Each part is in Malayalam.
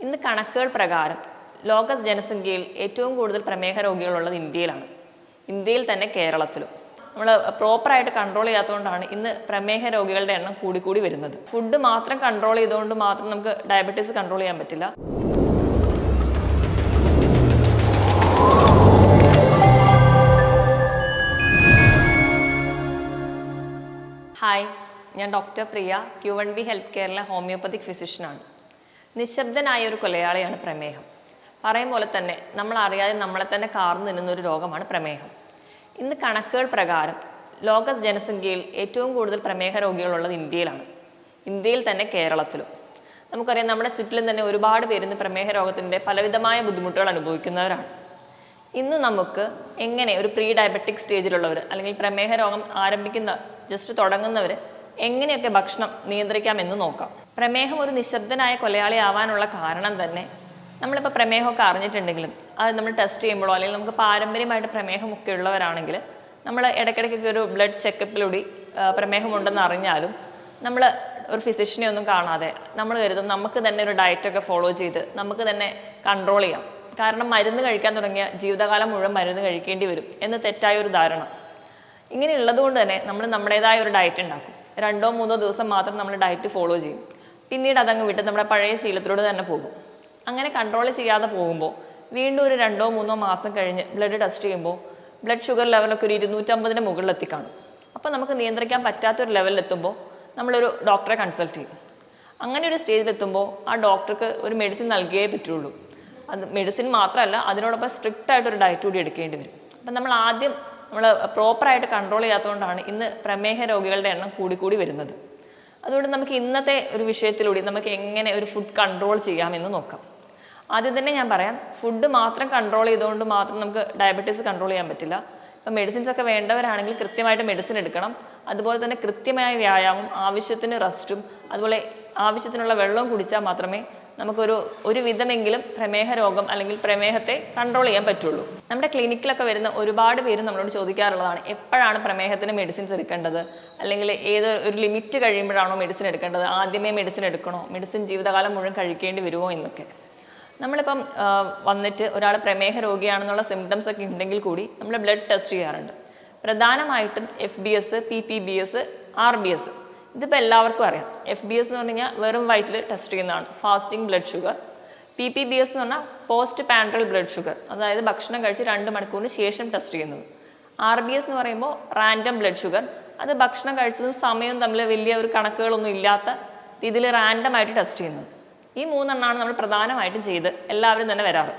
ഇന്ന് കണക്കുകൾ പ്രകാരം ലോക ജനസംഖ്യയിൽ ഏറ്റവും കൂടുതൽ പ്രമേഹ രോഗികളുള്ളത് ഇന്ത്യയിലാണ്. ഇന്ത്യയിൽ തന്നെ കേരളത്തിലും. നമ്മൾ പ്രോപ്പറായിട്ട് കൺട്രോൾ ചെയ്യാത്തതുകൊണ്ടാണ് ഇന്ന് പ്രമേഹ രോഗികളുടെ എണ്ണം കൂടിക്കൂടി വരുന്നത്. ഫുഡ് മാത്രം കൺട്രോൾ ചെയ്തുകൊണ്ട് മാത്രം നമുക്ക് ഡയബറ്റീസ് കൺട്രോൾ ചെയ്യാൻ പറ്റില്ല. ഹായ്, ഞാൻ ഡോക്ടർ പ്രിയ, Q1B ഹെൽത്ത് കെയറിലെ ഹോമിയോപ്പതിക് ഫിസിഷ്യനാണ്. നിശബ്ദനായ ഒരു കൊലയാളിയാണ് പ്രമേഹം. പറയും പോലെ തന്നെ നമ്മൾ അറിയാതെ നമ്മളെ തന്നെ കാർന്നു നിന്നുന്ന ഒരു രോഗമാണ് പ്രമേഹം. ഇന്ന് കണക്കുകൾ പ്രകാരം ലോക ജനസംഖ്യയിൽ ഏറ്റവും കൂടുതൽ പ്രമേഹ രോഗികളുള്ളത് ഇന്ത്യയിലാണ്. ഇന്ത്യയിൽ തന്നെ കേരളത്തിലും. നമുക്കറിയാം, നമ്മുടെ ചുറ്റിലും തന്നെ ഒരുപാട് പേര് ഇന്ന് പ്രമേഹ രോഗത്തിൻ്റെ പലവിധമായ ബുദ്ധിമുട്ടുകൾ അനുഭവിക്കുന്നവരാണ്. ഇന്ന് നമുക്ക് എങ്ങനെ ഒരു പ്രീ ഡയബറ്റിക് സ്റ്റേജിലുള്ളവർ അല്ലെങ്കിൽ പ്രമേഹ രോഗം ആരംഭിക്കുന്ന ജസ്റ്റ് തുടങ്ങുന്നവർ എങ്ങനെയൊക്കെ ഭക്ഷണം നിയന്ത്രിക്കാമെന്ന് നോക്കാം. പ്രമേഹം ഒരു നിശബ്ദനായ കൊലയാളി ആവാനുള്ള കാരണം തന്നെ നമ്മളിപ്പോൾ പ്രമേഹമൊക്കെ അറിഞ്ഞിട്ടുണ്ടെങ്കിലും അത് നമ്മൾ ടെസ്റ്റ് ചെയ്യുമ്പോഴോ അല്ലെങ്കിൽ നമുക്ക് പാരമ്പര്യമായിട്ട് പ്രമേഹമൊക്കെ ഉള്ളവരാണെങ്കിൽ നമ്മൾ ഇടയ്ക്കിടയ്ക്കൊക്കെ ഒരു ബ്ലഡ് ചെക്കപ്പിലൂടെ പ്രമേഹമുണ്ടെന്ന് അറിഞ്ഞാലും നമ്മൾ ഒരു ഫിസിഷ്യനെ ഒന്നും കാണാതെ നമ്മൾ കരുതും നമുക്ക് തന്നെ ഒരു ഡയറ്റൊക്കെ ഫോളോ ചെയ്ത് നമുക്ക് തന്നെ കൺട്രോൾ ചെയ്യാം. കാരണം മരുന്ന് കഴിക്കാൻ തുടങ്ങിയ ജീവിതകാലം മുഴുവൻ മരുന്ന് കഴിക്കേണ്ടി വരും എന്ന് തെറ്റായ ഒരു ധാരണ. ഇങ്ങനെ ഉള്ളതുകൊണ്ട് തന്നെ നമ്മൾ നമ്മുടേതായ ഒരു ഡയറ്റ് ഉണ്ടാക്കും. 2-3 ദിവസം മാത്രം നമ്മൾ ഡയറ്റ് ഫോളോ ചെയ്യും. പിന്നീട് അതങ്ങ് വിട്ട് നമ്മുടെ പഴയ ശീലത്തിലൂടെ തന്നെ പോകും. അങ്ങനെ കൺട്രോൾ ചെയ്യാതെ പോകുമ്പോൾ വീണ്ടും ഒരു 2-3 മാസം കഴിഞ്ഞ് ബ്ലഡ് ടെസ്റ്റ് ചെയ്യുമ്പോൾ ബ്ലഡ് ഷുഗർ ലെവലൊക്കെ ഒരു 250-ന് മുകളിൽ എത്തിക്കാണും. അപ്പോൾ നമുക്ക് നിയന്ത്രിക്കാൻ പറ്റാത്തൊരു ലെവലിലെത്തുമ്പോൾ നമ്മളൊരു ഡോക്ടറെ കൺസൾട്ട് ചെയ്യും. അങ്ങനെ ഒരു സ്റ്റേജിലെത്തുമ്പോൾ ആ ഡോക്ടർക്ക് ഒരു മെഡിസിൻ നൽകിയേ പറ്റുള്ളൂ. അത് മെഡിസിൻ മാത്രമല്ല, അതിനോടൊപ്പം സ്ട്രിക്റ്റ് ആയിട്ടൊരു ഡയറ്റ് കൂടി എടുക്കേണ്ടി വരും. അപ്പം നമ്മൾ പ്രോപ്പറായിട്ട് കൺട്രോൾ ചെയ്യാത്തതുകൊണ്ടാണ് ഇന്ന് പ്രമേഹ രോഗികളുടെ എണ്ണം കൂടിക്കൂടി വരുന്നത്. അതുകൊണ്ട് നമുക്ക് ഇന്നത്തെ ഒരു വിഷയത്തിലൂടെ നമുക്ക് എങ്ങനെ ഒരു ഫുഡ് കൺട്രോൾ ചെയ്യാമെന്ന് നോക്കാം. ആദ്യം തന്നെ ഞാൻ പറയാം, ഫുഡ് മാത്രം കൺട്രോൾ ചെയ്തുകൊണ്ട് മാത്രം നമുക്ക് ഡയബറ്റീസ് കൺട്രോൾ ചെയ്യാൻ പറ്റില്ല. ഇപ്പം മെഡിസിൻസ് ഒക്കെ വേണ്ടവരാണെങ്കിൽ കൃത്യമായിട്ട് മെഡിസിൻ എടുക്കണം. അതുപോലെ തന്നെ കൃത്യമായ വ്യായാമം, ആവശ്യത്തിന് റെസ്റ്റും അതുപോലെ ആവശ്യത്തിനുള്ള വെള്ളവും കുടിച്ചാൽ മാത്രമേ നമുക്കൊരു വിധമെങ്കിലും പ്രമേഹ രോഗം അല്ലെങ്കിൽ പ്രമേഹത്തെ കൺട്രോൾ ചെയ്യാൻ പറ്റുള്ളൂ. നമ്മുടെ ക്ലിനിക്കിലൊക്കെ വരുന്ന ഒരുപാട് പേര് നമ്മളോട് ചോദിക്കാറുള്ളതാണ്, എപ്പോഴാണ് പ്രമേഹത്തിന് മെഡിസിൻസ് എടുക്കേണ്ടത്, അല്ലെങ്കിൽ ഏത് ഒരു ലിമിറ്റ് കഴിയുമ്പോഴാണോ മെഡിസിൻ എടുക്കേണ്ടത്, ആദ്യമേ മെഡിസിൻ എടുക്കണോ, മെഡിസിൻ ജീവിതകാലം മുഴുവൻ കഴിക്കേണ്ടി വരുമോ എന്നൊക്കെ. നമ്മളിപ്പം വന്നിട്ട് ഒരാൾ പ്രമേഹ രോഗിയാണെന്നുള്ള സിംറ്റംസ് ഒക്കെ ഉണ്ടെങ്കിൽ കൂടി നമ്മൾ ബ്ലഡ് ടെസ്റ്റ് ചെയ്യാറുണ്ട്. പ്രധാനമായിട്ടും FBS, PPBS, RBS. ഇതിപ്പോൾ എല്ലാവർക്കും അറിയാം. FBS എന്ന് പറഞ്ഞു കഴിഞ്ഞാൽ വെറും വയറ്റിൽ ടെസ്റ്റ് ചെയ്യുന്നതാണ്, ഫാസ്റ്റിംഗ് ബ്ലഡ് ഷുഗർ. PPBS എന്ന് പറഞ്ഞാൽ പോസ്റ്റ് പാൻട്രൽ ബ്ലഡ് ഷുഗർ, അതായത് ഭക്ഷണം കഴിച്ച് 2 മണിക്കൂറിന് ശേഷം ടെസ്റ്റ് ചെയ്യുന്നത്. RBS എന്ന് പറയുമ്പോൾ റാൻഡം ബ്ലഡ് ഷുഗർ, അത് ഭക്ഷണം കഴിച്ചതും സമയവും തമ്മിൽ വലിയ ഒരു കണക്കുകളൊന്നും ഇല്ലാത്ത രീതിയിൽ റാൻഡം ആയിട്ട് ടെസ്റ്റ് ചെയ്യുന്നത്. ഈ 3 എണ്ണമാണ് നമ്മൾ പ്രധാനമായിട്ടും ചെയ്ത് എല്ലാവരും തന്നെ വരാറ്.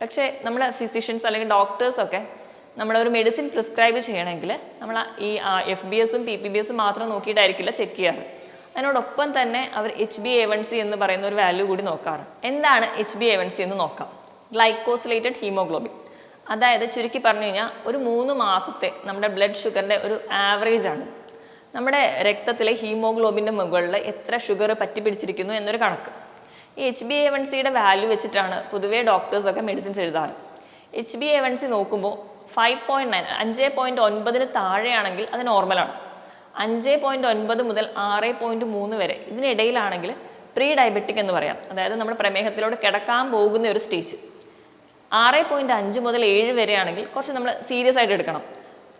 പക്ഷേ നമ്മൾ ഫിസിഷ്യൻസ് അല്ലെങ്കിൽ ഡോക്ടേഴ്സൊക്കെ നമ്മളൊരു മെഡിസിൻ പ്രിസ്ക്രൈബ് ചെയ്യണമെങ്കിൽ നമ്മൾ ഈ FBS-ഉം PPBS-ഉം മാത്രം നോക്കിയിട്ടായിരിക്കില്ല ചെക്ക് ചെയ്യാറ്. അതിനോടൊപ്പം തന്നെ അവർ HbA1c എന്ന് പറയുന്ന ഒരു വാല്യൂ കൂടി നോക്കാറ്. എന്താണ് HbA1c എന്ന് നോക്കാം. Glycosylated haemoglobin. അതായത് ചുരുക്കി പറഞ്ഞു കഴിഞ്ഞാൽ ഒരു 3 മാസത്തെ നമ്മുടെ ബ്ലഡ് ഷുഗറിൻ്റെ ഒരു ആവറേജ് ആണ്. നമ്മുടെ രക്തത്തിലെ ഹീമോഗ്ലോബിൻ്റെ മുകളിൽ എത്ര ഷുഗർ പറ്റിപ്പിടിച്ചിരിക്കുന്നു എന്നൊരു കണക്ക്. ഈ HbA1cയുടെ വാല്യൂ വെച്ചിട്ടാണ് പൊതുവേ ഡോക്ടേഴ്സൊക്കെ മെഡിസിൻസ് എഴുതാറ്. HbA1c നോക്കുമ്പോൾ 5.9, 5.9 താഴെയാണെങ്കിൽ അത് നോർമലാണ്. 5.9 മുതൽ 6.3 വരെ ഇതിനിടയിലാണെങ്കിൽ പ്രീ ഡയബറ്റിക് എന്ന് പറയാം. അതായത് നമ്മൾ പ്രമേഹത്തിലോട് കിടക്കാൻ പോകുന്ന ഒരു സ്റ്റേജ്. 6.5 മുതൽ 7 വരെ ആണെങ്കിൽ കുറച്ച് നമ്മൾ സീരിയസ് ആയിട്ട് എടുക്കണം.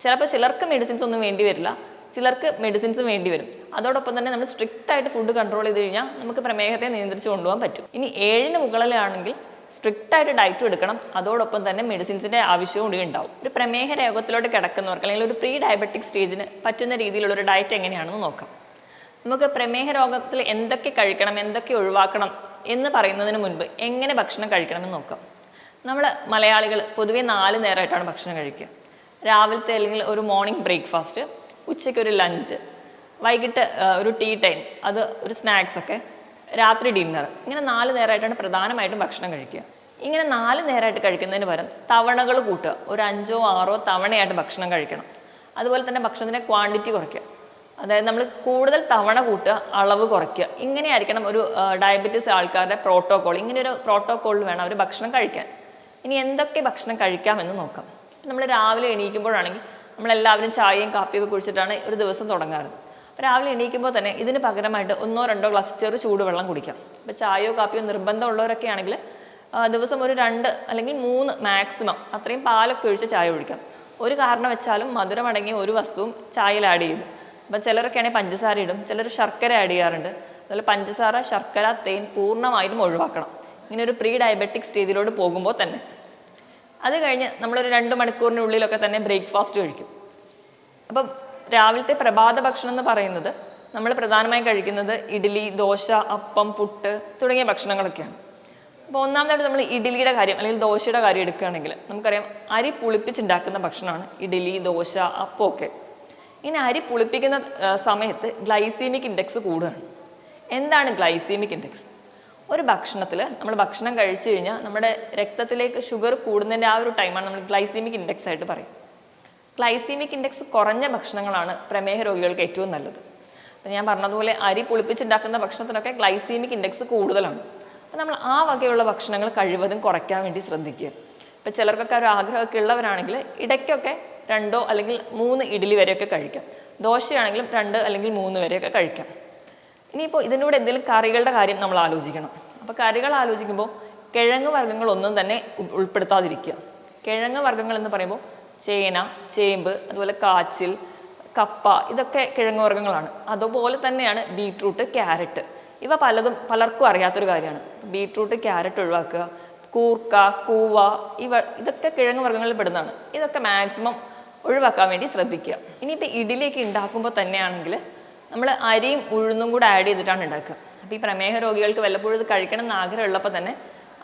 ചിലപ്പോൾ ചിലർക്ക് മെഡിസിൻസ് ഒന്നും വേണ്ടി വരില്ല, ചിലർക്ക് മെഡിസിൻസ് വേണ്ടി വരും. അതോടൊപ്പം തന്നെ നമ്മൾ സ്ട്രിക്റ്റ് ആയിട്ട് ഫുഡ് കൺട്രോൾ ചെയ്ത് കഴിഞ്ഞാൽ നമുക്ക് പ്രമേഹത്തെ നിയന്ത്രിച്ച് കൊണ്ടുപോകാൻ പറ്റും. ഇനി 7-ന് മുകളിലാണെങ്കിൽ സ്ട്രിക്റ്റ് ആയിട്ട് ഡയറ്റും എടുക്കണം, അതോടൊപ്പം തന്നെ മെഡിസിൻസിൻ്റെ ആവശ്യവും കൂടി ഉണ്ടാവും. ഒരു പ്രമേഹ രോഗത്തിലോട്ട് കിടക്കുന്നവർക്ക് അല്ലെങ്കിൽ ഒരു പ്രീ ഡയബറ്റിക് സ്റ്റേജിന് പറ്റുന്ന രീതിയിലുള്ള ഒരു ഡയറ്റ് എങ്ങനെയാണെന്ന് നോക്കാം. നമുക്ക് പ്രമേഹ രോഗത്തിൽ എന്തൊക്കെ കഴിക്കണം, എന്തൊക്കെ ഒഴിവാക്കണം എന്ന് പറയുന്നതിന് മുൻപ് എങ്ങനെ ഭക്ഷണം കഴിക്കണമെന്ന് നോക്കാം. നമ്മൾ മലയാളികൾ പൊതുവെ 4 നേരമായിട്ടാണ് ഭക്ഷണം കഴിക്കുക. രാവിലത്തെ അല്ലെങ്കിൽ ഒരു മോർണിംഗ് ബ്രേക്ക്ഫാസ്റ്റ്, ഉച്ചയ്ക്ക് ഒരു ലഞ്ച്, വൈകിട്ട് ഒരു ടീ ടൈം, അത് ഒരു സ്നാക്സ് ഒക്കെ, രാത്രി ഡിന്നർ. ഇങ്ങനെ 4 നേരമായിട്ടാണ് പ്രധാനമായിട്ടും ഭക്ഷണം കഴിക്കുക. ഇങ്ങനെ 4 നേരമായിട്ട് കഴിക്കുന്നതിന് പകരം തവണകൾ കൂട്ടുക. ഒരു 5-6 തവണയായിട്ട് ഭക്ഷണം കഴിക്കണം. അതുപോലെ തന്നെ ഭക്ഷണത്തിൻ്റെ ക്വാണ്ടിറ്റി കുറയ്ക്കുക. അതായത് നമ്മൾ കൂടുതൽ തവണ കൂട്ടുക, അളവ് കുറയ്ക്കുക. ഇങ്ങനെയായിരിക്കണം ഒരു ഡയബറ്റീസ് ആൾക്കാരുടെ പ്രോട്ടോക്കോൾ. ഇങ്ങനെ ഒരു പ്രോട്ടോക്കോളിൽ വേണം അവർ ഭക്ഷണം കഴിക്കാൻ. ഇനി എന്തൊക്കെ ഭക്ഷണം കഴിക്കാമെന്ന് നോക്കാം. നമ്മൾ രാവിലെ എണീക്കുമ്പോഴാണെങ്കിൽ നമ്മളെല്ലാവരും ചായയും കാപ്പിയൊക്കെ കുടിച്ചിട്ടാണ് ഒരു ദിവസം തുടങ്ങാറ്. അപ്പോൾ രാവിലെ എണീക്കുമ്പോൾ തന്നെ ഇതിന് പകരമായിട്ട് 1-2 ഗ്ലാസ് ചെറു ചൂടുവെള്ളം കുടിക്കാം. ഇപ്പോൾ ചായയോ കാപ്പിയോ നിർബന്ധമുള്ളവരൊക്കെ ആണെങ്കിൽ ദിവസം ഒരു 2 അല്ലെങ്കിൽ 3 മാക്സിമം അത്രയും പാലൊക്കെ ഒഴിച്ച് ചായ കുടിക്കാം. ഒരു കാരണം വെച്ചാലും മധുരമടങ്ങിയ ഒരു വസ്തുവും ചായയിൽ ആഡ് ചെയ്യും. അപ്പം ചിലരൊക്കെ ആണെങ്കിൽ പഞ്ചസാര ഇടും, ചിലർ ശർക്കര ആഡ് ചെയ്യാറുണ്ട്. അതുപോലെ പഞ്ചസാര, ശർക്കര, തേൻ പൂർണ്ണമായിട്ടും ഒഴിവാക്കണം ഇങ്ങനെ ഒരു പ്രീ ഡയബറ്റിക് സ്റ്റേജിലോട്ട് പോകുമ്പോൾ തന്നെ. അത് കഴിഞ്ഞ് നമ്മളൊരു 2 മണിക്കൂറിനുള്ളിലൊക്കെ തന്നെ ബ്രേക്ക്ഫാസ്റ്റ് കഴിക്കും. അപ്പം രാവിലത്തെ പ്രഭാത ഭക്ഷണം എന്ന് പറയുന്നത് നമ്മൾ പ്രധാനമായും കഴിക്കുന്നത് ഇഡ്ഡലി, ദോശ, അപ്പം, പുട്ട് തുടങ്ങിയ ഭക്ഷണങ്ങളൊക്കെയാണ്. അപ്പോൾ ഒന്നാമതായിട്ട് നമ്മൾ ഇഡ്ഡലിയുടെ കാര്യം അല്ലെങ്കിൽ ദോശയുടെ കാര്യം എടുക്കുകയാണെങ്കിൽ നമുക്കറിയാം അരി പുളിപ്പിച്ചുണ്ടാക്കുന്ന ഭക്ഷണമാണ് ഇഡ്ഡലി, ദോശ, അപ്പം ഒക്കെ. ഇനി അരി പുളിപ്പിക്കുന്ന സമയത്ത് ഗ്ലൈസീമിക് ഇൻഡെക്സ് കൂടുകയാണ്. എന്താണ് ഗ്ലൈസീമിക് ഇൻഡെക്സ്? ഒരു ഭക്ഷണത്തിൽ നമ്മൾ ഭക്ഷണം കഴിച്ചു കഴിഞ്ഞാൽ നമ്മുടെ രക്തത്തിലേക്ക് ഷുഗർ കൂടുന്നതിൻ്റെ ആ ഒരു ടൈമാണ് നമ്മൾ ഗ്ലൈസീമിക് ഇൻഡെക്സ് ആയിട്ട് പറയും. ഗ്ലൈസീമിക് ഇൻഡെക്സ് കുറഞ്ഞ ഭക്ഷണങ്ങളാണ് പ്രമേഹ രോഗികൾക്ക് ഏറ്റവും നല്ലത്. അപ്പം ഞാൻ പറഞ്ഞതുപോലെ അരി പുളിപ്പിച്ചുണ്ടാക്കുന്ന ഭക്ഷണത്തിനൊക്കെ ഗ്ലൈസീമിക് ഇൻഡെക്സ് കൂടുതലാണ്. അപ്പം നമ്മൾ ആ വകയുള്ള ഭക്ഷണങ്ങൾ കഴിവതും കുറയ്ക്കാൻ വേണ്ടി ശ്രദ്ധിക്കുക. ഇപ്പം ചിലർക്കൊക്കെ ഒരു ആഗ്രഹമൊക്കെ ഉള്ളവരാണെങ്കിൽ ഇടയ്ക്കൊക്കെ 2 അല്ലെങ്കിൽ 3 ഇഡ്ഡലി വരെയൊക്കെ കഴിക്കാം. ദോശയാണെങ്കിലും 2 അല്ലെങ്കിൽ 3 വരെയൊക്കെ കഴിക്കാം. ഇനിയിപ്പോൾ ഇതിൻ്റെ കൂടെ എന്തെങ്കിലും കറികളുടെ കാര്യം നമ്മൾ ആലോചിക്കണം. അപ്പോൾ കറികൾ ആലോചിക്കുമ്പോൾ കിഴങ്ങ് വർഗ്ഗങ്ങളൊന്നും തന്നെ ഉൾപ്പെടുത്താതിരിക്കുക. കിഴങ്ങ് വർഗ്ഗങ്ങൾ എന്ന് പറയുമ്പോൾ ചേന, ചേമ്പ്, അതുപോലെ കാച്ചിൽ, കപ്പ ഇതൊക്കെ കിഴങ്ങ് വർഗ്ഗങ്ങളാണ്. അതുപോലെ തന്നെയാണ് ബീട്രൂട്ട്, ക്യാരറ്റ്. ഇവ പലർക്കും അറിയാത്തൊരു കാര്യമാണ്. ബീട്രൂട്ട്, ക്യാരറ്റ് ഒഴിവാക്കുക. കൂർക്ക, കൂവ ഇതൊക്കെ കിഴങ്ങ് വർഗ്ഗങ്ങളിൽ പെടുന്നതാണ്. ഇതൊക്കെ മാക്സിമം ഒഴിവാക്കാൻ വേണ്ടി ശ്രദ്ധിക്കുക. ഇനിയിപ്പോൾ ഇഡ്ഡലിയൊക്കെ ഉണ്ടാക്കുമ്പോൾ തന്നെയാണെങ്കിൽ നമ്മൾ അരിയും ഉഴുന്നും കൂടെ ആഡ് ചെയ്തിട്ടാണ് ഉണ്ടാക്കുക. അപ്പോൾ ഈ പ്രമേഹ രോഗികൾക്ക് വല്ലപ്പോഴും ഇത് കഴിക്കണം എന്ന് ആഗ്രഹമുള്ളപ്പോൾ തന്നെ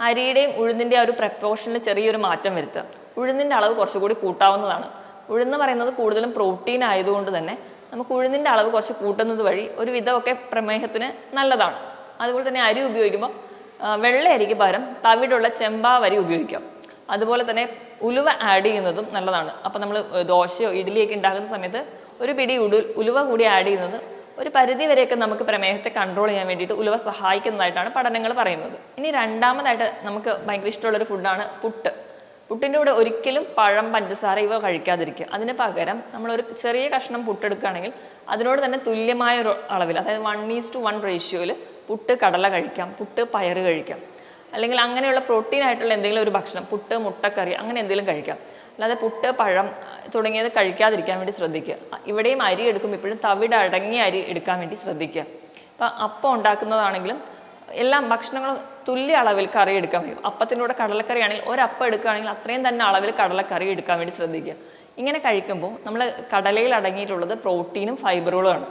അരിയുടെയും ഉഴുന്നിൻ്റെ ആ ഒരു പ്രപ്പോർഷനിൽ ചെറിയൊരു മാറ്റം വരുത്തുക. ഉഴുന്നിൻ്റെ അളവ് കുറച്ചുകൂടി കൂട്ടാവുന്നതാണ്. ഉഴുന്ന് പറയുന്നത് കൂടുതലും പ്രോട്ടീൻ ആയതുകൊണ്ട് തന്നെ നമുക്ക് ഉഴുന്നിൻ്റെ അളവ് കുറച്ച് കൂട്ടുന്നത് വഴി ഒരു വിധമൊക്കെ പ്രമേഹത്തിന് നല്ലതാണ്. അതുപോലെ തന്നെ അരി ഉപയോഗിക്കുമ്പോൾ വെള്ള അരിക്ക് പകരം തവിടുള്ള ചെമ്പാവരി ഉപയോഗിക്കാം. അതുപോലെ തന്നെ ഉലുവ ആഡ് ചെയ്യുന്നതും നല്ലതാണ്. അപ്പോൾ നമ്മൾ ദോശയോ ഇഡ്ഡലിയൊക്കെ ഉണ്ടാക്കുന്ന സമയത്ത് ഒരു പിടി ഉലുവ കൂടി ആഡ് ചെയ്യുന്നത് ഒരു പരിധി വരെയൊക്കെ നമുക്ക് പ്രമേഹത്തെ കൺട്രോൾ ചെയ്യാൻ വേണ്ടിയിട്ട് ഉലുവ സഹായിക്കുന്നതായിട്ടാണ് പഠനങ്ങൾ പറയുന്നത്. ഇനി രണ്ടാമതായിട്ട് നമുക്ക് ഭയങ്കര ഇഷ്ടമുള്ളൊരു ഫുഡാണ് പുട്ട്. പുട്ടിൻ്റെ കൂടെ ഒരിക്കലും പഴം, പഞ്ചസാര ഇവ കഴിക്കാതിരിക്കുക. അതിന് പകരം നമ്മളൊരു ചെറിയ കഷ്ണം പുട്ടെടുക്കുകയാണെങ്കിൽ അതിനോട് തന്നെ തുല്യമായ ഒരു അളവിൽ, അതായത് 1:1 റേഷ്യോയിൽ പുട്ട് കടല കഴിക്കാം, പുട്ട് പയറ് കഴിക്കാം. അല്ലെങ്കിൽ അങ്ങനെയുള്ള പ്രോട്ടീൻ ആയിട്ടുള്ള എന്തെങ്കിലും ഒരു ഭക്ഷണം, പുട്ട്, മുട്ടക്കറി അങ്ങനെ എന്തെങ്കിലും കഴിക്കാം. അല്ലാതെ പുട്ട്, പഴം തുടങ്ങിയത് കഴിക്കാതിരിക്കാൻ വേണ്ടി ശ്രദ്ധിക്കുക. ഇവിടെയും അരി എടുക്കുമ്പോൾ ഇപ്പോഴും തവിട് അടങ്ങിയ അരി എടുക്കാൻ വേണ്ടി ശ്രദ്ധിക്കുക. ഇപ്പം അപ്പം ഉണ്ടാക്കുന്നതാണെങ്കിലും എല്ലാം ഭക്ഷണങ്ങളും തുല്യ അളവിൽ കറി എടുക്കാൻ കഴിയും. അപ്പത്തിനൂടെ കടലക്കറി ആണെങ്കിൽ ഒരപ്പം എടുക്കുകയാണെങ്കിൽ അത്രയും തന്നെ അളവിൽ കടലക്കറി എടുക്കാൻ വേണ്ടി ശ്രദ്ധിക്കുക. ഇങ്ങനെ കഴിക്കുമ്പോൾ നമ്മൾ കടലയിൽ അടങ്ങിയിട്ടുള്ളത് പ്രോട്ടീനും ഫൈബറുകളുമാണ്.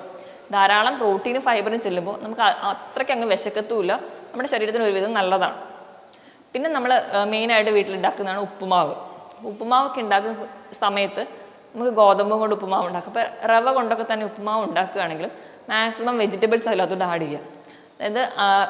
ധാരാളം പ്രോട്ടീനും ഫൈബറും ചെല്ലുമ്പോൾ നമുക്ക് അത്രയ്ക്ക് അങ്ങ് വിശക്കത്തുമില്ല, നമ്മുടെ ശരീരത്തിന് ഒരുവിധം നല്ലതാണ്. പിന്നെ നമ്മൾ മെയിനായിട്ട് വീട്ടിലുണ്ടാക്കുന്നതാണ് ഉപ്പുമാവ്. ഉപ്പുമാവൊക്കെ ഉണ്ടാക്കുന്ന സമയത്ത് നമുക്ക് ഗോതമ്പ് കൊണ്ട് ഉപ്പുമാവ് ഉണ്ടാക്കാം. അപ്പോൾ റവ കൊണ്ടൊക്കെ തന്നെ ഉപ്പുമാവ് ഉണ്ടാക്കുകയാണെങ്കിലും മാക്സിമം വെജിറ്റബിൾസ് അതിനകത്തോട്ട് ആഡ് ചെയ്യുക. അതായത്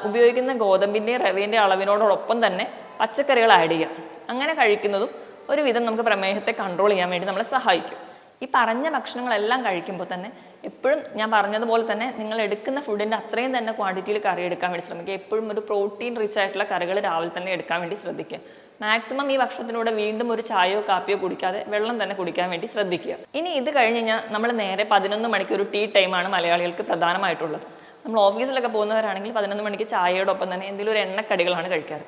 ഉപയോഗിക്കുന്ന ഗോതമ്പിൻ്റെയും റവേൻ്റെയും അളവിനോടൊപ്പം തന്നെ പച്ചക്കറികൾ ആഡ് ചെയ്യുക. അങ്ങനെ കഴിക്കുന്നതും ഒരുവിധം നമുക്ക് പ്രമേഹത്തെ കൺട്രോൾ ചെയ്യാൻ വേണ്ടി നമ്മളെ സഹായിക്കും. ഈ പറഞ്ഞ ഭക്ഷണങ്ങളെല്ലാം കഴിക്കുമ്പോൾ തന്നെ എപ്പോഴും ഞാൻ പറഞ്ഞതുപോലെ തന്നെ നിങ്ങൾ എടുക്കുന്ന ഫുഡിൻ്റെ അത്രയും തന്നെ ക്വാണ്ടിറ്റിയിൽ കറി എടുക്കാൻ വേണ്ടി ശ്രമിക്കുക. എപ്പോഴും ഒരു പ്രോട്ടീൻ റിച്ച് ആയിട്ടുള്ള കറികൾ രാവിലെ തന്നെ എടുക്കാൻ വേണ്ടി ശ്രദ്ധിക്കുക. മാക്സിമം ഈ ഭക്ഷണത്തിലൂടെ വീണ്ടും ഒരു ചായയോ കാപ്പിയോ കുടിക്കാതെ വെള്ളം തന്നെ കുടിക്കാൻ വേണ്ടി ശ്രദ്ധിക്കുക. ഇനി ഇത് കഴിഞ്ഞ് കഴിഞ്ഞാൽ നമ്മൾ നേരെ 11 മണിക്ക് ഒരു ടീ ടൈമാണ് മലയാളികൾക്ക് പ്രധാനമായിട്ടുള്ളത്. നമ്മൾ ഓഫീസിലൊക്കെ പോകുന്നവരാണെങ്കിൽ 11 മണിക്ക് ചായയോടൊപ്പം തന്നെ എന്തെങ്കിലും ഒരു എണ്ണക്കടികളാണ് കഴിക്കാറ്.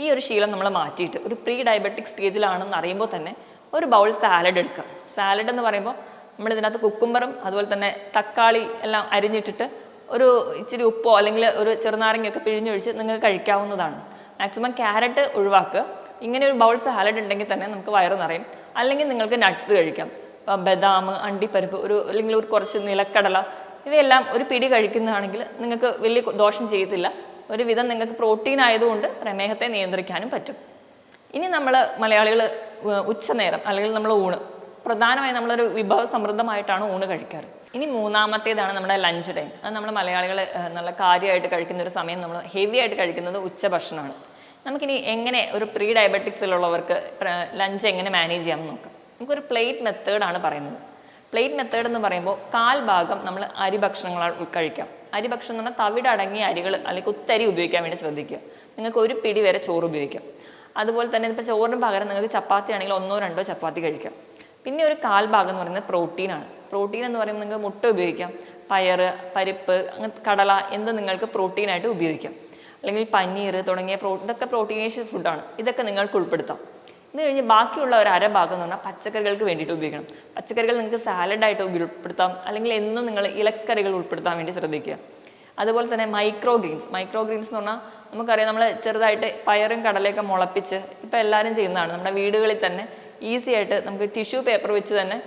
ഈ ഒരു ശീലം നമ്മൾ മാറ്റിയിട്ട് ഒരു പ്രീ ഡയബറ്റിക് സ്റ്റേജിലാണെന്ന് അറിയുമ്പോൾ തന്നെ ഒരു ബൗൾ സാലഡ് എടുക്കുക. സാലഡ് എന്ന് പറയുമ്പോൾ നമ്മൾ ഇതിനകത്ത് കുക്കുംബറും അതുപോലെ തന്നെ തക്കാളി എല്ലാം അരിഞ്ഞിട്ടിട്ട് ഒരു ഇച്ചിരി ഉപ്പോ അല്ലെങ്കിൽ ഒരു ചെറുനാരങ്ങയൊക്കെ പിഴിഞ്ഞൊഴിച്ച് നിങ്ങൾക്ക് കഴിക്കാവുന്നതാണ്. മാക്സിമം ക്യാരറ്റ് ഒഴിവാക്കുക. ഇങ്ങനെ ഒരു ബൗൾ സാലഡ് ഉണ്ടെങ്കിൽ തന്നെ നമുക്ക് വയറ് നിറയും. അല്ലെങ്കിൽ നിങ്ങൾക്ക് നട്ട്സ് കഴിക്കാം. ബദാം, അണ്ടിപ്പരിപ്പ്, അല്ലെങ്കിൽ ഒരു കുറച്ച് നിലക്കടല ഇവയെല്ലാം ഒരു പിടി കഴിക്കുന്നതാണെങ്കിൽ നിങ്ങൾക്ക് വലിയ ദോഷം ചെയ്യത്തില്ല. ഒരുവിധം നിങ്ങൾക്ക് പ്രോട്ടീൻ ആയതുകൊണ്ട് പ്രമേഹത്തെ നിയന്ത്രിക്കാനും പറ്റും. ഇനി നമ്മൾ മലയാളികൾ ഉച്ചനേരം അല്ലെങ്കിൽ നമ്മൾ ഊണ് പ്രധാനമായും നമ്മളൊരു വിഭവ സമൃദ്ധമായിട്ടാണ് ഊണ് കഴിക്കാറ്. ഇനി മൂന്നാമത്തേതാണ് നമ്മുടെ ലഞ്ച് ടൈം. അത് നമ്മൾ മലയാളികൾ നല്ല കാര്യമായിട്ട് കഴിക്കുന്ന ഒരു സമയം, നമ്മൾ ഹെവി ആയിട്ട് കഴിക്കുന്നത് ഉച്ചഭക്ഷണമാണ്. നമുക്കിനി എങ്ങനെ ഒരു പ്രീ ഡയബറ്റിക്സിലുള്ളവർക്ക് ലഞ്ച് എങ്ങനെ മാനേജ് ചെയ്യാമെന്ന് നോക്കാം. നമുക്കൊരു പ്ലേറ്റ് മെത്തേഡാണ് പറയുന്നത്. പ്ലേറ്റ് മെത്തേഡ് എന്ന് പറയുമ്പോൾ 1/4 ഭാഗം നമ്മൾ അരി ഭക്ഷണങ്ങൾ കഴിക്കാം. അരി ഭക്ഷണം എന്ന് പറഞ്ഞാൽ തവിടടങ്ങിയ അരികൾ അല്ലെങ്കിൽ കുത്തരി ഉപയോഗിക്കാൻ വേണ്ടി ശ്രദ്ധിക്കുക. നിങ്ങൾക്ക് ഒരു പിടി വരെ ചോറ് ഉപയോഗിക്കാം. അതുപോലെ തന്നെ ഇപ്പോൾ ചോറിന് പകരം നിങ്ങൾക്ക് ചപ്പാത്തി ആണെങ്കിൽ 1-2 ചപ്പാത്തി കഴിക്കാം. പിന്നെ ഒരു 1/4 ഭാഗം എന്ന് പറയുന്നത് പ്രോട്ടീനാണ്. പ്രോട്ടീൻ എന്ന് പറയുമ്പോൾ നിങ്ങൾക്ക് മുട്ട ഉപയോഗിക്കാം, പയറ്, പരിപ്പ്, അങ്ങനത്തെ കടല എന്ത് നിങ്ങൾക്ക് പ്രോട്ടീനായിട്ട് ഉപയോഗിക്കാം. അല്ലെങ്കിൽ പനീർ തുടങ്ങിയ ഇതൊക്കെ പ്രോട്ടീനേഷ്യസ് ഫുഡാണ്. ഇതൊക്കെ നിങ്ങൾക്ക് ഉൾപ്പെടുത്താം. ഇത് കഴിഞ്ഞ് ബാക്കിയുള്ള ഒരു അര ഭാഗം എന്ന് പറഞ്ഞാൽ പച്ചക്കറികൾക്ക് വേണ്ടിയിട്ട് ഉപയോഗിക്കണം. പച്ചക്കറികൾ നിങ്ങൾക്ക് സാലഡായിട്ട് ഉൾപ്പെടുത്താം, അല്ലെങ്കിൽ എന്നും നിങ്ങൾ ഇലക്കറികൾ ഉൾപ്പെടുത്താൻ വേണ്ടി ശ്രദ്ധിക്കുക. അതുപോലെ തന്നെ മൈക്രോ ഗ്രീൻസ് എന്ന് പറഞ്ഞാൽ നമുക്കറിയാം, നമ്മൾ ചെറുതായിട്ട് പയറും കടലയൊക്കെ മുളപ്പിച്ച് ഇപ്പോൾ എല്ലാവരും ചെയ്യുന്നതാണ്. നമ്മുടെ വീടുകളിൽ തന്നെ ഈസി ആയിട്ട് നമുക്ക് ടിഷ്യൂ പേപ്പർ വെച്ച് തന്നെ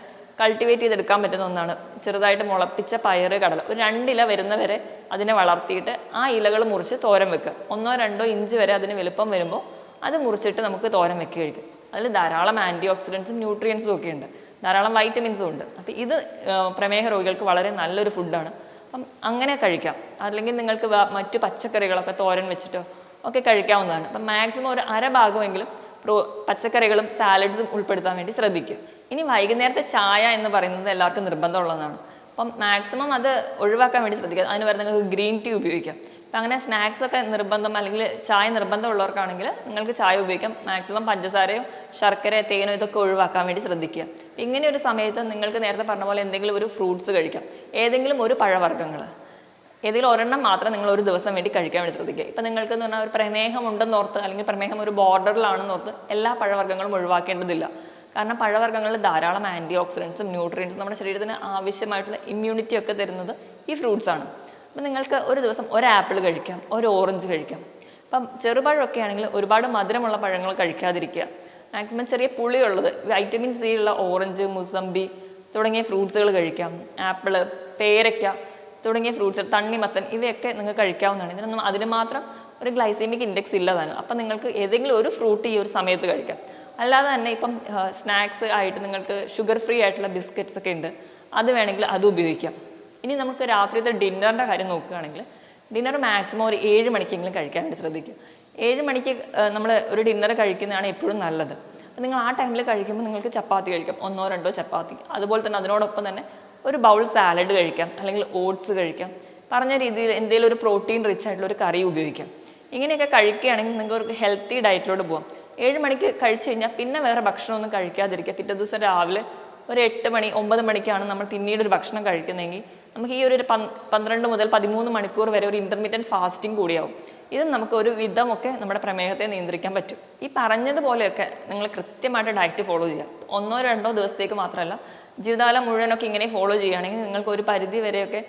കൾട്ടിവേറ്റ് ചെയ്തെടുക്കാൻ പറ്റുന്ന ഒന്നാണ് ചെറുതായിട്ട് മുളപ്പിച്ച പയറ്, കടല. ഒരു 2 ഇല വരുന്നവരെ അതിനെ വളർത്തിയിട്ട് ആ ഇലകൾ മുറിച്ച് തോരൻ വെക്കുക. 1-2 ഇഞ്ച് വരെ അതിന് വലുപ്പം വരുമ്പോൾ അത് മുറിച്ചിട്ട് നമുക്ക് തോരൻ വെക്കുക കഴിക്കും. അതിൽ ധാരാളം ആൻറ്റി ഓക്സിഡൻസും ന്യൂട്രിയൻസും ഒക്കെ ഉണ്ട്, ധാരാളം വൈറ്റമിൻസും ഉണ്ട്. അപ്പോൾ ഇത് പ്രമേഹ രോഗികൾക്ക് വളരെ നല്ലൊരു ഫുഡാണ്. അപ്പം അങ്ങനെ കഴിക്കാം. അല്ലെങ്കിൽ നിങ്ങൾക്ക് മറ്റു പച്ചക്കറികളൊക്കെ തോരൻ വെച്ചിട്ടോ ഒക്കെ കഴിക്കാവുന്നതാണ്. അപ്പം മാക്സിമം ഒരു അര ഭാഗമെങ്കിലും പച്ചക്കറികളും സാലഡ്സും ഉൾപ്പെടുത്താൻ വേണ്ടി ശ്രദ്ധിക്കുക. ഇനി വൈകുന്നേരത്തെ ചായ എന്ന് പറയുന്നത് എല്ലാവർക്കും നിർബന്ധമുള്ളതാണ്. അപ്പം മാക്സിമം അത് ഒഴിവാക്കാൻ വേണ്ടി ശ്രദ്ധിക്കുക. അതിന് പകരം നിങ്ങൾക്ക് ഗ്രീൻ ടീ ഉപയോഗിക്കാം. അപ്പം അങ്ങനെ സ്നാക്സ് ഒക്കെ നിർബന്ധം അല്ലെങ്കിൽ ചായ നിർബന്ധമുള്ളവർക്കാണെങ്കിൽ നിങ്ങൾക്ക് ചായ ഉപയോഗിക്കാം. മാക്സിമം പഞ്ചസാരയോ ശർക്കരയോ തേനോ ഇതൊക്കെ ഒഴിവാക്കാൻ വേണ്ടി ശ്രദ്ധിക്കുക. ഇങ്ങനെ ഒരു സമയത്ത് നിങ്ങൾക്ക് നേരത്തെ പറഞ്ഞ പോലെ എന്തെങ്കിലും ഒരു ഫ്രൂട്ട്സ് കഴിക്കാം, ഏതെങ്കിലും ഒരു പഴവർഗ്ഗങ്ങൾ, ഏതെങ്കിലും ഒരെണ്ണം മാത്രം നിങ്ങൾ ഒരു ദിവസം വേണ്ടി കഴിക്കാൻ വേണ്ടി ശ്രദ്ധിക്കുക. ഇപ്പം നിങ്ങൾക്ക് എന്ന് പറഞ്ഞാൽ ഒരു പ്രമേഹം ഉണ്ടെന്നോർത്ത് അല്ലെങ്കിൽ പ്രമേഹം ഒരു ബോർഡറിലാണെന്നോർത്ത് എല്ലാ പഴവർഗ്ഗങ്ങളും ഒഴിവാക്കേണ്ടതില്ല. കാരണം പഴവർഗ്ഗങ്ങളിൽ ധാരാളം ആൻറ്റി ഓക്സിഡൻസും ന്യൂട്രിയൻസും നമ്മുടെ ശരീരത്തിന് ആവശ്യമായിട്ടുള്ള ഇമ്മ്യൂണിറ്റി ഒക്കെ തരുന്നത് ഈ ഫ്രൂട്ട്സ് ആണ്. അപ്പം നിങ്ങൾക്ക് ഒരു ദിവസം ഒരു ആപ്പിൾ കഴിക്കാം, ഒരു ഓറഞ്ച് കഴിക്കാം. അപ്പം ചെറുപഴമൊക്കെ ആണെങ്കിൽ ഒരുപാട് മധുരമുള്ള പഴങ്ങൾ കഴിക്കാതിരിക്കുക. മാക്സിമം ചെറിയ പുളിയുള്ളത്, വൈറ്റമിൻ സി ഉള്ള ഓറഞ്ച്, മുസമ്പി തുടങ്ങിയ ഫ്രൂട്ട്സുകൾ കഴിക്കാം. ആപ്പിള്, പേരയ്ക്ക തുടങ്ങിയ ഫ്രൂട്ട്സ്, തണ്ണിമത്തൻ ഇവയൊക്കെ നിങ്ങൾക്ക് കഴിക്കാവുന്നതാണ്. ഇതിനൊന്നും അതിന് മാത്രം ഒരു ഗ്ലൈസീമിക് ഇൻഡെക്സ് ഇല്ലതാണ്. അപ്പം നിങ്ങൾക്ക് ഏതെങ്കിലും ഒരു ഫ്രൂട്ട് ഈ ഒരു സമയത്ത് കഴിക്കാം. അല്ലാതെ തന്നെ ഇപ്പം സ്നാക്സ് ആയിട്ട് നിങ്ങൾക്ക് ഷുഗർ ഫ്രീ ആയിട്ടുള്ള ബിസ്ക്കറ്റ്സ് ഒക്കെ ഉണ്ട്, അത് വേണമെങ്കിൽ അത് ഉപയോഗിക്കാം. ഇനി നമുക്ക് രാത്രിയത്തെ ഡിന്നറിൻ്റെ കാര്യം നോക്കുകയാണെങ്കിൽ ഡിന്നർ മാക്സിമം ഒരു 7 മണിക്കെങ്കിലും കഴിക്കാൻ വേണ്ടി ശ്രദ്ധിക്കുക. 7 മണിക്ക് നമ്മൾ ഒരു ഡിന്നർ കഴിക്കുന്നതാണ് എപ്പോഴും നല്ലത്. അപ്പം നിങ്ങൾ ആ ടൈമിൽ കഴിക്കുമ്പോൾ നിങ്ങൾക്ക് ചപ്പാത്തി കഴിക്കാം, 1-2 ചപ്പാത്തി. അതുപോലെ തന്നെ അതിനോടൊപ്പം തന്നെ ഒരു ബൗൾ സാലഡ് കഴിക്കാം, അല്ലെങ്കിൽ ഓട്സ് കഴിക്കാം. പറഞ്ഞ രീതിയിൽ എന്തെങ്കിലും ഒരു പ്രോട്ടീൻ റിച്ച് ആയിട്ടുള്ള ഒരു കറി ഉപയോഗിക്കാം. ഇങ്ങനെയൊക്കെ കഴിക്കുകയാണെങ്കിൽ നിങ്ങൾക്ക് ഒരു ഹെൽത്തി ഡയറ്റിലോട്ട് പോകാം. 7 മണിക്ക് കഴിച്ചു കഴിഞ്ഞാൽ പിന്നെ വേറെ ഭക്ഷണമൊന്നും കഴിക്കാതിരിക്കുക. പിറ്റേ ദിവസം രാവിലെ ഒരു 8 മണി 9 മണിക്കാണ് നമ്മൾ പിന്നീട് ഒരു ഭക്ഷണം കഴിക്കുന്നതെങ്കിൽ നമുക്ക് ഈ ഒരു 12 മുതൽ 13 മണിക്കൂർ വരെ ഒരു ഇൻ്റർമീഡിയറ്റ് ഫാസ്റ്റിംഗ് കൂടിയാവും. ഇത് നമുക്ക് ഒരു വിധമൊക്കെ നമ്മുടെ പ്രമേഹത്തെ നിയന്ത്രിക്കാൻ പറ്റും. ഈ പറഞ്ഞതുപോലെയൊക്കെ നിങ്ങൾ കൃത്യമായിട്ട് ഡയറ്റ് ഫോളോ ചെയ്യുക. 1-2 ദിവസത്തേക്ക് മാത്രമല്ല, ജീവിതകാലം മുഴുവനൊക്കെ ഇങ്ങനെ ഫോളോ ചെയ്യുകയാണെങ്കിൽ നിങ്ങൾക്ക് ഒരു പരിധി വരെയൊക്കെ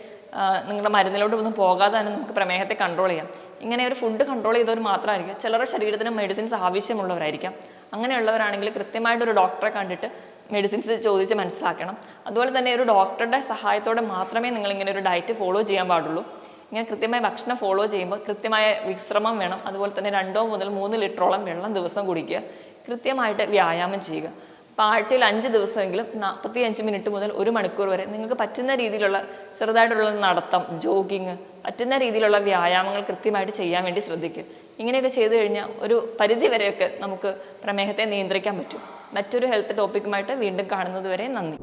നിങ്ങളുടെ മരുന്നിലോട്ട് ഒന്നും പോകാതെ തന്നെ നമുക്ക് പ്രമേഹത്തെ കൺട്രോൾ ചെയ്യാം. ഇങ്ങനെ ഒരു ഫുഡ് കൺട്രോൾ ചെയ്തവർ മാത്രമായിരിക്കും ചിലരുടെ ശരീരത്തിന് മെഡിസിൻസ് ആവശ്യമുള്ളവരായിരിക്കാം. അങ്ങനെയുള്ളവരാണെങ്കിൽ കൃത്യമായിട്ടൊരു ഡോക്ടറെ കണ്ടിട്ട് മെഡിസിൻസ് ചോദിച്ച് മനസ്സിലാക്കണം. അതുപോലെ തന്നെ ഒരു ഡോക്ടറുടെ സഹായത്തോടെ മാത്രമേ നിങ്ങളിങ്ങനെ ഒരു ഡയറ്റ് ഫോളോ ചെയ്യാൻ പാടുള്ളൂ. ഇങ്ങനെ കൃത്യമായി ഭക്ഷണം ഫോളോ ചെയ്യുമ്പോൾ കൃത്യമായ വിശ്രമം വേണം. അതുപോലെ തന്നെ 2 മുതൽ 3 ലിറ്ററോളം വെള്ളം ദിവസം കുടിക്കുക. കൃത്യമായിട്ട് വ്യായാമം ചെയ്യുക. അപ്പോൾ ആഴ്ചയിൽ 5 ദിവസമെങ്കിലും 45 മിനിറ്റ് മുതൽ 1 മണിക്കൂർ വരെ നിങ്ങൾക്ക് പറ്റുന്ന രീതിയിലുള്ള ചെറുതായിട്ടുള്ള നടത്തം, ജോഗിങ്, പറ്റുന്ന രീതിയിലുള്ള വ്യായാമങ്ങൾ കൃത്യമായിട്ട് ചെയ്യാൻ വേണ്ടി ശ്രദ്ധിക്കുക. ഇങ്ങനെയൊക്കെ ചെയ്തു കഴിഞ്ഞാൽ ഒരു പരിധി വരെയൊക്കെ നമുക്ക് പ്രമേഹത്തെ നിയന്ത്രിക്കാൻ പറ്റും. മറ്റൊരു ഹെൽത്ത് ടോപ്പിക്കുമായിട്ട് വീണ്ടും കാണുന്നത് വരെ നന്ദി.